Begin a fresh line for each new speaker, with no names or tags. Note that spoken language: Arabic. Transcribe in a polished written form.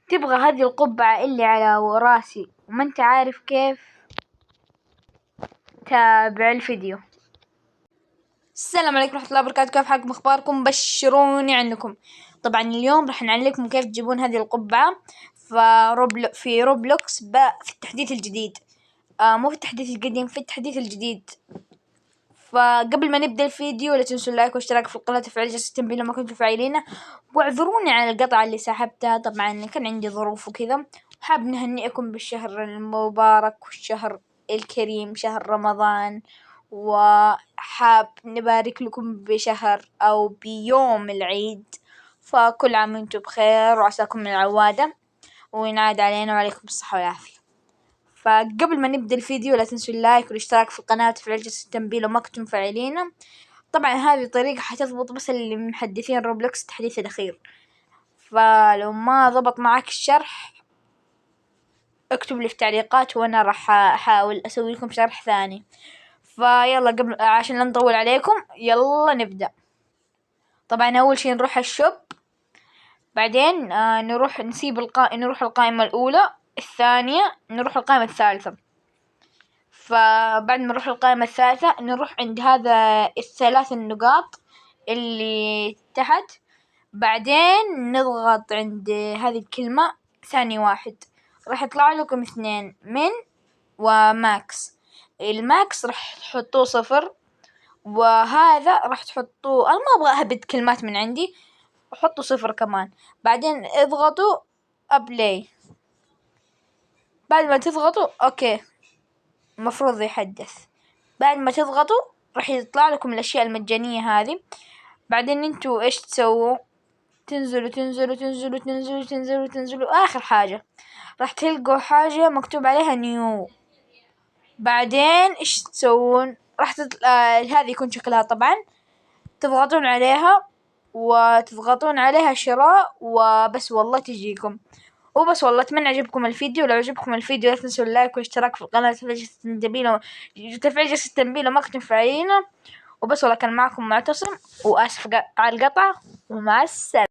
تبغى هذه القبعة اللي على راسي وما انت عارف كيف؟ تابع الفيديو. السلام عليكم ورحمة الله وبركاته، كيف حالكم؟ اخباركم؟ بشروني عنكم. طبعا اليوم راح نعلمكم كيف تجيبون هذه القبعة في روبلوكس في التحديث الجديد. مو في التحديث القديم، في التحديث الجديد. فقبل ما نبدأ الفيديو لا تنسوا اللايك والاشتراك في القناة وتفعيل جرس التنبيه لو ما كنتم فاعلينه، واعذروني على القطعة اللي سحبتها، طبعا كان عندي ظروف وكذا. وحاب نهنئكم بالشهر المبارك والشهر الكريم شهر رمضان، وحاب نبارك لكم بشهر أو بيوم العيد، فكل عام وانتم بخير وعساكم من العوادة وينعاد علينا وعليكم الصحة والعافية. فقبل ما نبدأ الفيديو لا تنسوا اللايك والاشتراك في القناة وتفعيل جرس التنبيه لو ما كنتم فاعلينه. طبعا هذه الطريقة حتضبط بس اللي محدثين روبلوكس التحديث الأخير، فلو ما ضبط معك الشرح اكتب لي في تعليقات وانا راح احاول اسوي لكم شرح ثاني. فيلا قبل عشان لا نطول عليكم يلا نبدأ. طبعا اول شي نروح الشوب، بعدين نروح نروح القائمة الاولى، الثانية نروح القائمة الثالثة. فبعد ما نروح القائمة الثالثة نروح عند هذا الثلاث النقاط اللي تحت، بعدين نضغط عند هذه الكلمة ثاني واحد، راح يطلع لكم 2 من وماكس. الماكس راح تحطوه 0، وهذا راح تحطوه، أنا ما أبغى أهبد كلمات من عندي، حطوا 0 كمان. بعدين اضغطوا أبلاي. بعد ما تضغطوا أوكي المفروض يحدث. بعد ما تضغطوا راح يطلع لكم الأشياء المجانية هذه. بعدين انتوا ايش تسووا؟ تنزلوا تنزلوا تنزلوا تنزلوا تنزلوا تنزلوا آخر حاجة راح تلقوا حاجة مكتوب عليها نيو. بعدين ايش تسوون؟ راح هذه يكون شكلها، طبعا تضغطون عليها وتضغطون عليها شراء وبس، والله تجيكم. وبس والله أتمنى عجبكم الفيديو. لو عجبكم الفيديو لا تنسوا اللايك والاشتراك في القناة وتفعيل جرس التنبيه لو ما كنتم فاعلينه. وبس والله كان معكم معتصم، وآسف على القطع، ومع السلامة.